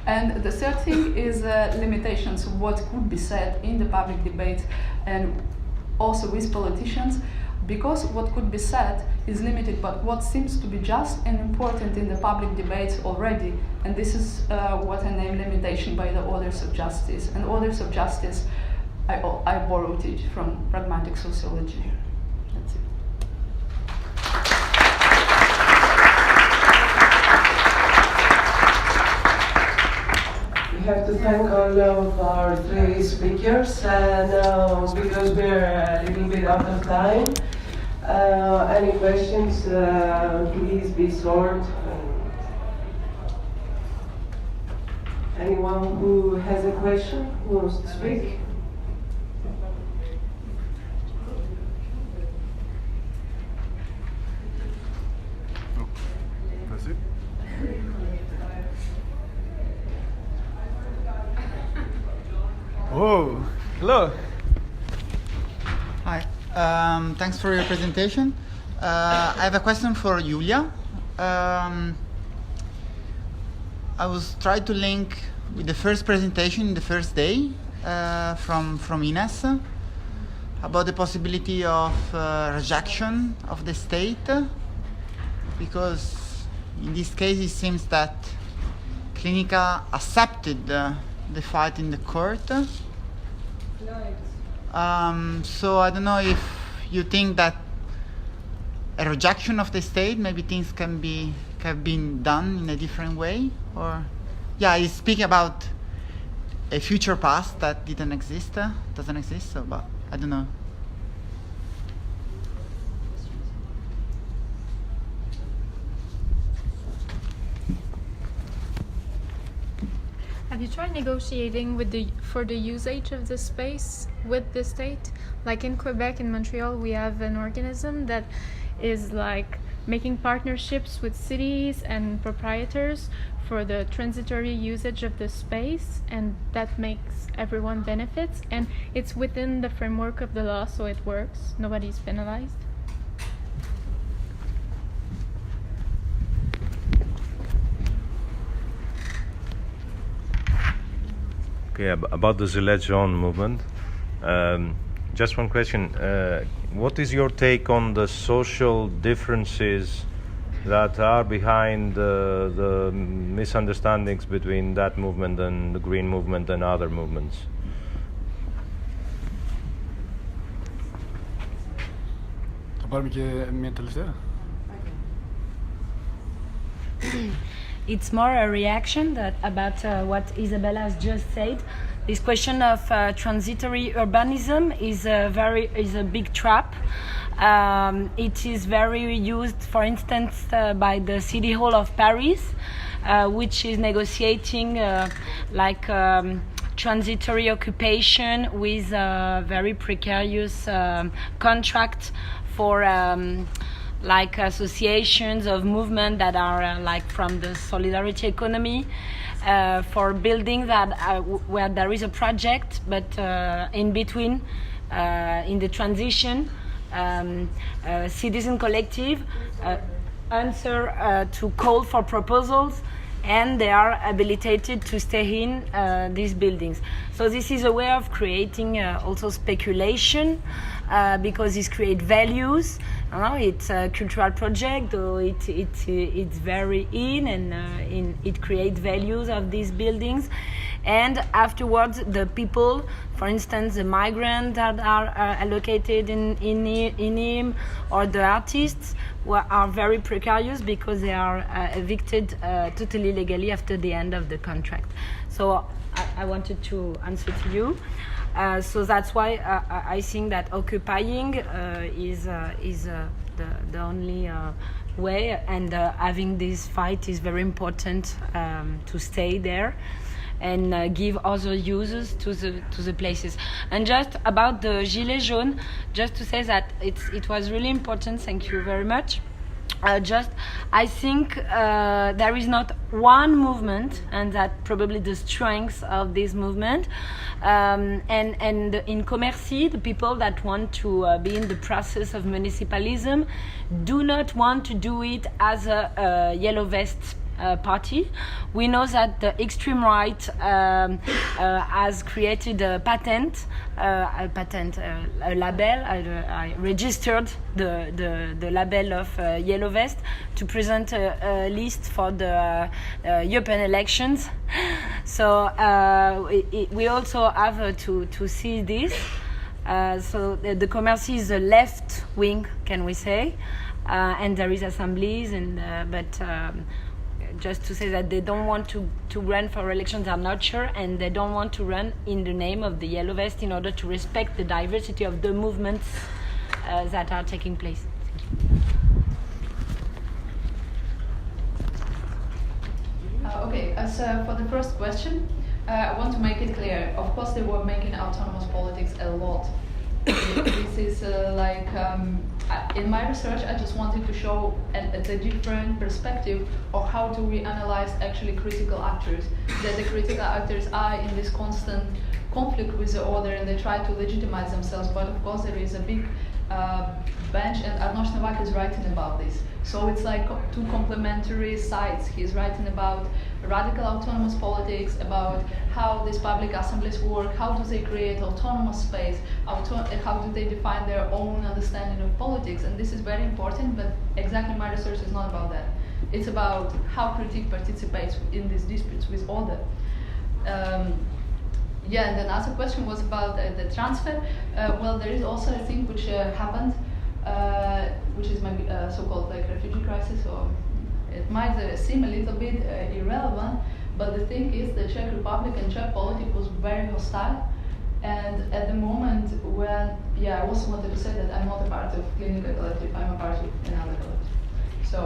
And the third thing is limitations of what could be said in the public debate and also with politicians, because what could be said is limited, but what seems to be just and important in the public debates already. And this is what I name limitation by the orders of justice. And orders of justice, I borrowed it from pragmatic sociology. That's it. We have to thank all of our 3 speakers, and because we're a little bit out of time, any questions, please be short. Anyone who has a question, who wants to speak? Oh, hello. Hi. Thanks for your presentation. I have a question for Yuliya. I was trying to link with the first presentation, the first day, from Ines, about the possibility of rejection of the state, because in this case it seems that Clinica accepted the fight in the court. So I don't know if you think that a rejection of the state, maybe things can have been done in a different way, or you speak about a future past that doesn't exist, so, but I don't know. Have you tried negotiating for the usage of the space with the state? Like in Quebec and Montreal, we have an organism that is like making partnerships with cities and proprietors for the transitory usage of the space, and that makes everyone benefits, and it's within the framework of the law, so it works. Nobody's penalized. Okay, about the Gilets jaunes movement, just one question. What is your take on the social differences that are behind the misunderstandings between that movement and the Green movement and other movements? It's more a reaction about what Isabella has just said. This question of transitory urbanism is a big trap. It is very used, for instance, by the City Hall of Paris, which is negotiating transitory occupation with very precarious contract for associations of movement that are from the solidarity economy, for buildings that where there is a project, but in between, in the transition, citizen collective answer to call for proposals, and they are habilitated to stay in these buildings. So this is a way of creating also speculation, because it creates values. It's a cultural project, or it's very and it creates values of these buildings. And afterwards, the people, for instance, the migrants that are allocated in him, or the artists, are very precarious because they are evicted totally legally after the end of the contract. So I wanted to answer to you. So that's why I think that occupying is the only way, and having this fight is very important to stay there and give other users to the places. And just about the Gilets jaunes, just to say that it was really important. Thank you very much. I think there is not one movement, and that probably the strength of this movement. And in Commercy, the people that want to be in the process of municipalism do not want to do it as a yellow vest party. We know that the extreme right has created a label. I registered the label of Yellow Vest to present a list for the European elections. So we also have to see this. So the Commercy is the left wing, can we say, and there is assemblies, but just to say that they don't want to run for elections, I'm not sure, and they don't want to run in the name of the Yellow Vest in order to respect the diversity of the movements that are taking place. Okay, as for the first question, I want to make it clear. Of course, they were making autonomous politics a lot. This is in my research, I just wanted to show a different perspective of how do we analyze actually critical actors. That the critical actors are in this constant conflict with the order and they try to legitimize themselves. But of course there is a big bench, and Arnaud Novak is writing about this. So it's like two complementary sides. He's writing about radical autonomous politics, about how these public assemblies work, how do they create autonomous space, how do they define their own understanding of politics. And this is very important, but exactly my research is not about that. It's about how critique participates in these disputes with order. Yeah, and another question was about the transfer. Well, there is also a thing which happened, which is maybe so-called like refugee crisis, or it might seem a little bit irrelevant, but the thing is the Czech Republic and Czech politics was very hostile. And at the moment when, yeah, I also wanted to say that I'm not a part of Clinical Collective, I'm a part of another collective. So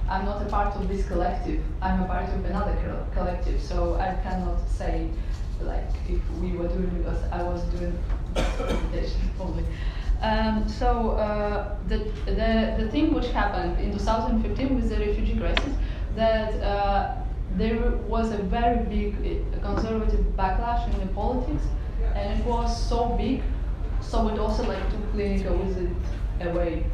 I'm not a part of this collective, I'm a part of another collective, so I cannot say like if we were doing, because I was doing presentation only. So the thing which happened in 2015 with the refugee crisis, that there was a very big conservative backlash in the politics, and it was so big, so it also like took Clinical with it away.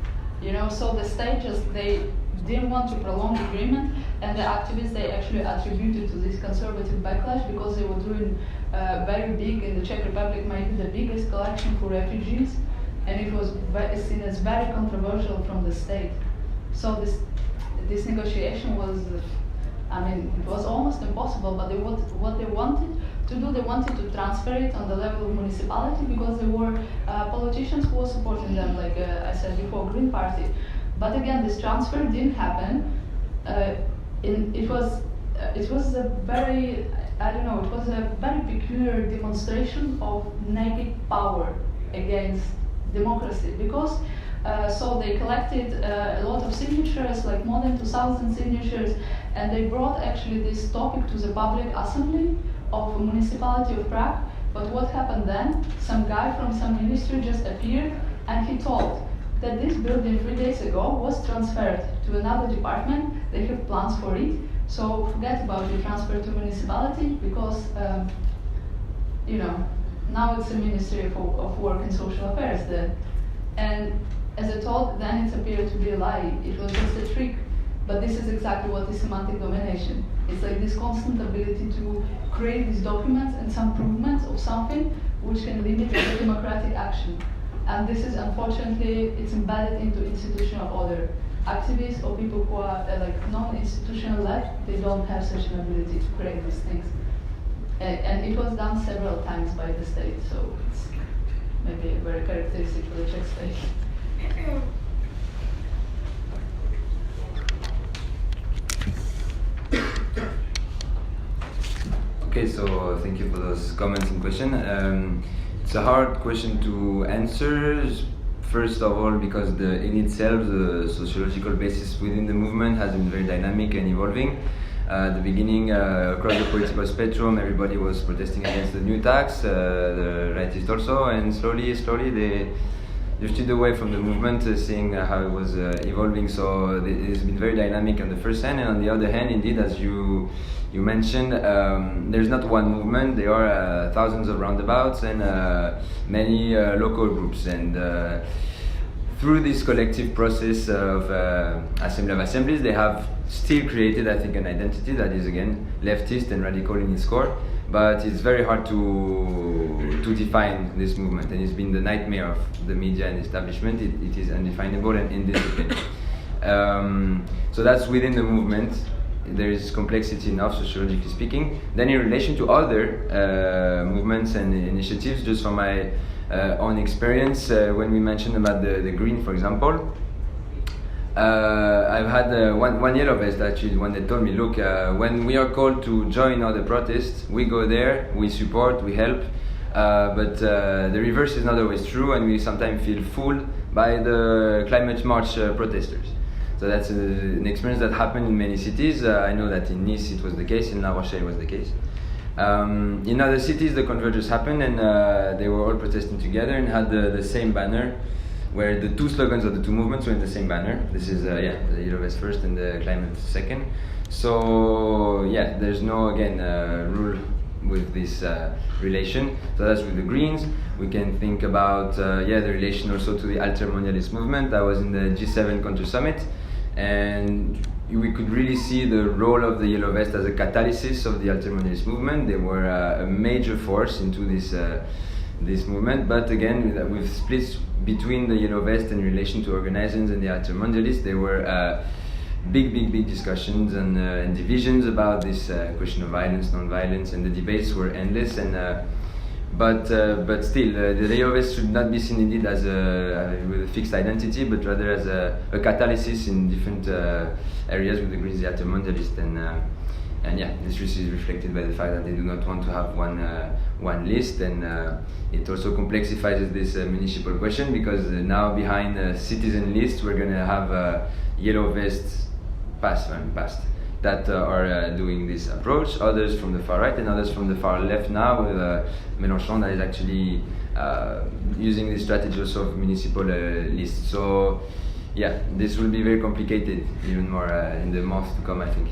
You know, so the state just, they didn't want to prolong the agreement, and the activists, they actually attributed to this conservative backlash because they were doing very big in the Czech Republic, maybe the biggest collection for refugees, and it was seen as very controversial from the state. So this negotiation was, I mean, it was almost impossible, but what they wanted to do, they wanted to transfer it on the level of municipality, because there were politicians who were supporting them, like I said before, Green Party. But again, this transfer didn't happen. It was a very, I don't know, it was a very peculiar demonstration of naked power against democracy, because so they collected a lot of signatures, like more than 2,000 signatures, and they brought actually this topic to the public assembly of the municipality of Prague. But what happened then? Some guy from some ministry just appeared, and he told that this building 3 days ago was transferred to another department. They have plans for it, so forget about the transfer to municipality, because you know, now it's a Ministry of Work and Social Affairs then. And as I told, then it appeared to be a lie. It was just a trick. But this is exactly what is semantic domination. It's like this constant ability to create these documents and some improvements of something which can limit the democratic action. And this is, unfortunately, it's embedded into institutional order. Activists or people who are like non-institutional left, they don't have such an ability to create these things. And it was done several times by the state, so it's maybe very characteristic for the Czech state. Okay, so thank you for those comments and questions. It's a hard question to answer. First of all, because in itself, the sociological basis within the movement has been very dynamic and evolving. At the beginning, across the political spectrum, everybody was protesting against the new tax, the rightists also, and slowly they drifted away from the movement, seeing how it was evolving. So it's been very dynamic on the first hand, and on the other hand, indeed, as you mentioned, there's not one movement. There are thousands of roundabouts and many local groups, and through this collective process of assembly of assemblies, they have still created, I think, an identity that is again leftist and radical in its core. But it's very hard to define this movement, and it's been the nightmare of the media and establishment. It is undefinable and indisciplined. So that's within the movement. There is complexity enough, sociologically speaking. Then in relation to other movements and initiatives, just from my own experience, when we mentioned about the Green, for example, I've had one yellow vest, actually, when they told me, look, when we are called to join other protests, we go there, we support, we help, but the reverse is not always true, and we sometimes feel fooled by the climate march protesters. So that's an experience that happened in many cities. I know that in Nice it was the case, in La Rochelle it was the case. In other cities the convergence happened, and they were all protesting together and had the same banner, where the two slogans of the two movements were in the same banner. This is the yellow vest first and the climate second. So yeah, there's no, again, rule with this relation. So that's with the Greens. We can think about the relation also to the altermondialist movement. I was in the G7 Counter Summit, and we could really see the role of the Yellow Vest as a catalysis of the altermondialist movement. They were a major force into this movement, but again, with splits between the Yellow Vest in relation to organizers and the altermondialists, there were big discussions and divisions about this question of violence, non-violence, and the debates were endless. And but still, the Yellow Vest should not be seen indeed as with a fixed identity, but rather as a catalysis in different areas with the Greens, the altermondialists, and this is reflected by the fact that they do not want to have one list, and it also complexifies this municipal question, because now behind citizen lists we're going to have Yellow Vests past that are doing this approach, others from the far right and others from the far left now, with Mélenchon that is actually using this strategy also of municipal lists. So this will be very complicated, even more in the months to come, I think.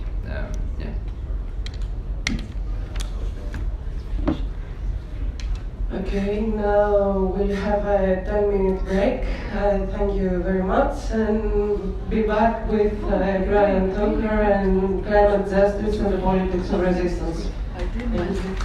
Okay, now we'll have a 10-minute break. Thank you very much, and be back with Grand Talker and climate justice and the politics of resistance. I did mention